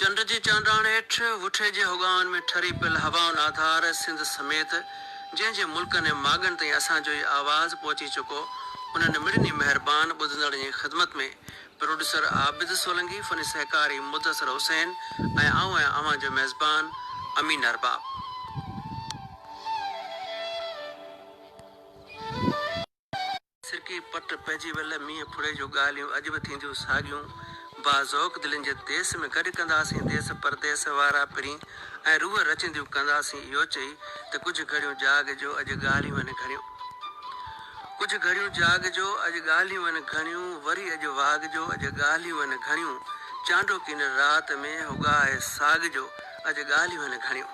चंड जी चांडाण हेठ उठे जे होगान में ठरी पियल हवाउन आधार सिंध समेत जंहिंजे मुल्कनि ऐं मागनि ताईं असांजो ई आवाज़ पहुची चुको उन्हनि मिड़नी महिरबान ॿुधंदड़ जी ख़िदमत में प्रोड्यूसर आबिद सोलंगी फ़नी सहकारी मुदसर हुसैन ऐं आऊं ऐं अव्हां जो मेज़बान अमीन अरबाब। सिरकी पट पइजी वियल मींहं फुड़े जो ॻाल्हियूं अॼु बि थींदियूं साॻियूं बाज़ौक़ दिलनि जे देस में गॾु कंदासीं देस परदेस वारा पिरी ऐं रूह रचंदियूं कंदासीं इहो चई त कुझु घड़ियूं जाग जो अॼु ॻाल्हियूं आहिनि घणियूं कुझु घड़ियूं जाग जो अॼु ॻाल्हियूं आहिनि घणियूं वरी अॼु वाग जो अॼु ॻाल्हियूं आहिनि घणियूं चांडो किन राति में उगाए साग जो अॼु ॻाल्हियूं आहिनि घणियूं।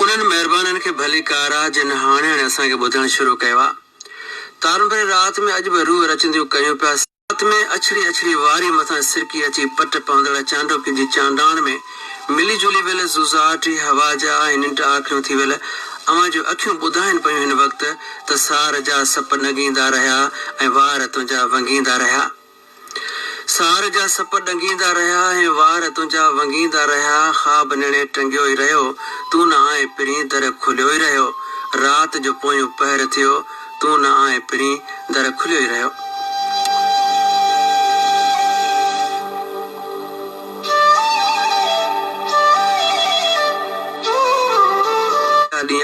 उन्हनि महिरबाननि खे भली कार आहे जिन हाणे असांखे ॿुधणु शुरू कयो आहे। तारुनि भरी राति में अॼु बि रूह रचंदियूं कयूं पिया राति में अछड़ी अछड़ी वारी मथां सिरकी अची पट पवंदड़ चांडोकी जी चांडाण में मिली जुली वियल ज़ुज़ाटी हवा जा ऐं निंड आखियूं थी वियल अवां जूं अखियूं ॿुधाइनि पियूं हिन वक़्तु त सार जा सप नगींदा रहिया ऐं वार तुंहिंजा वंगींदा रहिया सार जा सप डंगींदा रहिया ऐं वार तुंहिंजा वंगींदा रहिया ख़्वाब निणे टंगियो ई रहियो तूं न आए पिरी दर खुलियो ई रहियो राति जो पोयों पहर थियो तूं न आए पिरी दर खुलियो ई रहियो।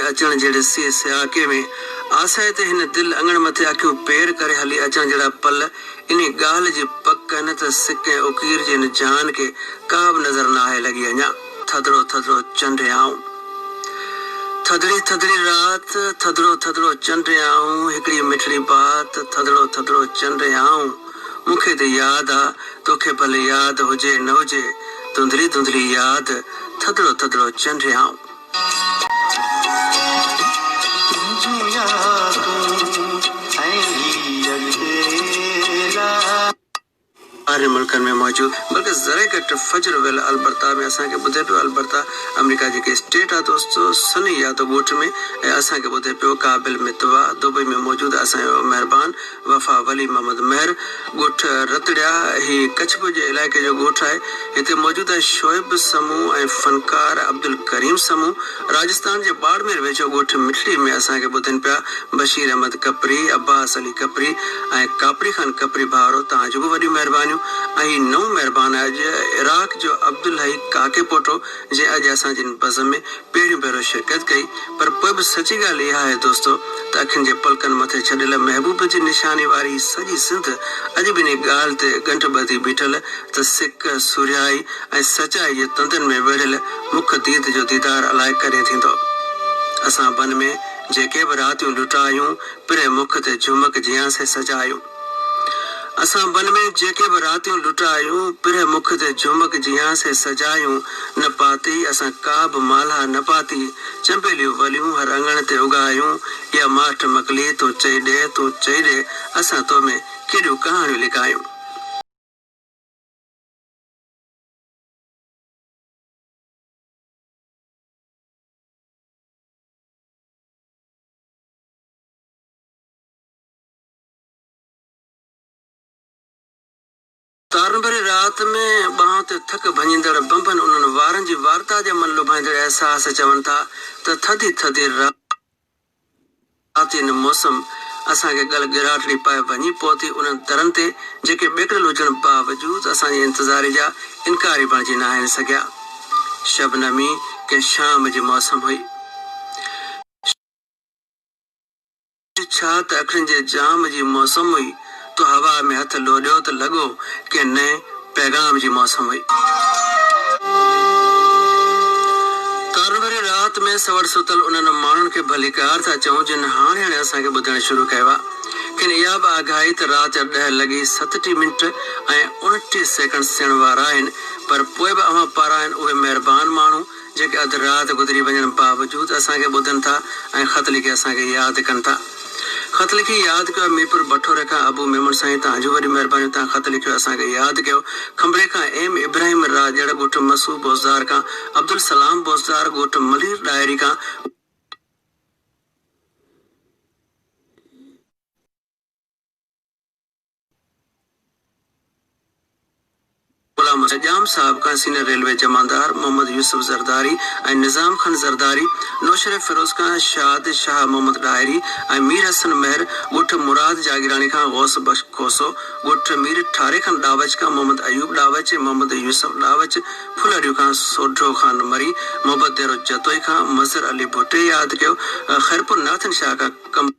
अचण जहिड़े से सियाके में आसाए ते हिन दिल अंगण मथे अखियूं पेर करे हली अचण जहिड़ा पल इन ॻाल्हि जी पक न त सिक ऐं उकीर जे हिन जान के का बि नज़र न आहे लॻी अञा थधड़ो थधड़ो चंड आऊं थधड़ी थधड़ी रात थधड़ो थधड़ो चंड आऊं हिकड़ी मिठड़ी बात थधड़ो थधड़ो चंड आऊं मूंखे त यादि आ तोखे भले यादि हुजे न हुजे धुंधली धुंधली यादि थधड़ो थधड़ो चंड आऊं। सारे मुल्कनि में मौजूद बल्कि ज़रे घटि फजर वेल अलबर्ता में असांखे ॿुधे पियो अलबर्ता अमेरिका जेके स्टेट आहे दोस्तो सनी यादव ॻोठ में ऐं असांखे ॿुधे पियो काबिल मितवा दुबई में मौजूद असांजो महिरबान वफ़ा वली मोहम्मद मेहर ॻोठ रतड़िया ही कच्छ जे इलाइक़े जो ॻोठ आहे हिते मौजूद आहे शोएब समूह ऐं फनकार अब्दुल करीम समूह राजस्थान जे बाड़मेर वेझो ॻोठ मिठड़ी में असांखे ॿुधनि पिया बशीर अहमद कपरी अब्बास अली कपरी ऐं कापरी खान कपरी भाउरो तव्हांजो बि वॾियूं महिरबानियूं ऐं नओं महिरबान अॼु इराक जो अब्दुल हई काके पोटो जे अॼु असांजी बज़म में पहिरियों भेरो शिरकत कई पर पोइ बि सची ॻाल्हि इहा आहे दोस्तो त अखियुनि जे पलकनि मथे छॾियल महबूब जी निशानी वारी सॼी सिंध अॼु बि इन ॻाल्हि ते गंढ ॿधी बीठल त सिक सुरियाई ऐं सचाई जे तंदनि में वेढ़ियल मुख दीद जो दीदार अलाए कॾहिं थींदो। असां बन में जेके बि रातियूं लुटायूं पिरे मुख ते झुमक जियांसे सजायूं असां बन में जेके बि रातियूं लुटायूं पिरे मुख ते झुमक जियांसे सजायूं न पाती असां का बि माला न पाती चंबेलियूं वलियूं हर अंगण ते उगायूं या माठ मकली तूं चई ॾे असां तो में केॾियूं कहाणियूं लिकायूं। तारुनि भरी राति में बाहों ते थक भंजींदड़ बंबन उन्हनि वारनि जी वार्ता जे मन लुभाईंदड़ एहसास चवनि था त थधी थधी राति मौसम असांखे गल गिराटड़ी पाए वञी पहुती उन्हनि दरनि ते जेके ॿेकड़ियल हुजण बावजूद असांजे इंतज़ार जा इनकारी बणिजी न आहिनि सघिया। शबनमी के शाम जी मौसम हुई छा त अखियुनि जे जाम जी मौसम हुई तो हवा में हथ लोॾियो त लॻो कि नए पैगाम जी मौसम हुई। तारुनि भरी राति में सवर सुतल उन्हनि माण्हुनि खे भलीकार था चऊं जिन हाणे असांखे ॿुधणु शुरू कयो आहे किन इहा बि आगाही त राति जा 10:37 ऐं 29 सेकंड थियण वारा आहिनि पर पोइ बि अव्हां पारां आहिनि उहे महिरबान माण्हू जेके अधु राति गुज़री वञण बावजूद असांखे ॿुधनि था ऐं ख़त लिखी असांखे यादि कनि था। ख़त लिखी यादि कयो मीरपुर बठोरे खां अबू मेमन साईं तव्हांजो वॾी महिरबानी तव्हां ख़त लिखियो असांखे यादि कयो। खंबरे खां एम इब्राहिम राजड़ ॻोठ मसूद बोज़दार खां अब्दुल सलाम बोज़दार ॻोठ मलीर डायरी खां जाम साहब का सीनियर रेलवे जमादार मोहम्मद यूसुफ जरदारी ऐं निज़ाम खान जरदारी नौशर फिरोज खान शाद शाह मोहम्मद डायरी ऐं मीर हसन मेहर गुठ मुराद जागीरानी खान गौस बख्श खोसो गुठ मीर ठारे खान डावच का मोहम्मद अयूब डावच मोहम्मद यूसुफ डावच फुलरियो खान सोढो खान मरी मोहम्मद देरो जतोई खान मजर अली भुट्टे याद कयो खैरपुर नाथन शाह का कम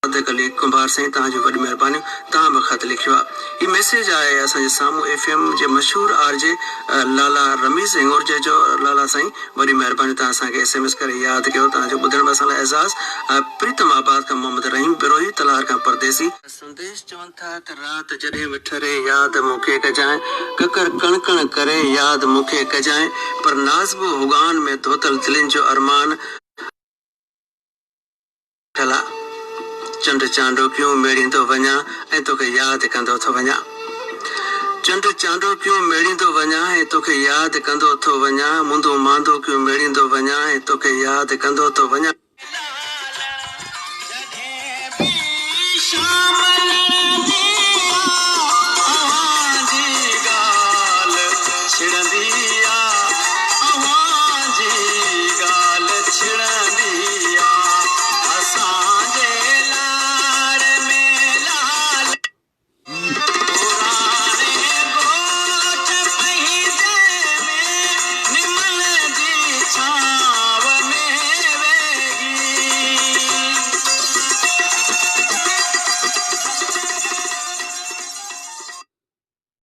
कुंभार साईं तव्हांजी वॾी महिरबानी तव्हां बि ख़त लिखियो आहे ही मैसेज आहे असांजे साम्हूं FM जे मशहूर RJ लाला रमीज़ हिंगोरजे जो लाला साईं वॾी महिरबानी तव्हां असांखे SMS करे यादि कयो तव्हांजो ॿुधण में असां लाइ एज़ाज़ प्रीतम आबाद खां मोहम्मद रहीम बिरोही तलार खां परदेसी संदेश चवनि था त राति जॾहिं विठरे यादि मूंखे कजांइ ककर कण कण करे यादि मूंखे कजांइ पर नाज़बो हुगान में धोतल दिलनि जो अरमान ठला चंड चांडो क्यों मेड़ींदो वञा ऐं तोखे यादि कंदो थो वञा चंड चांडो क्यों मेड़ींदो वञा ऐं तोखे यादि कंदो थो वञा मुंदो मांदो क्यों मेड़ींदो वञा ऐं तोखे यादि कंदो थो वञा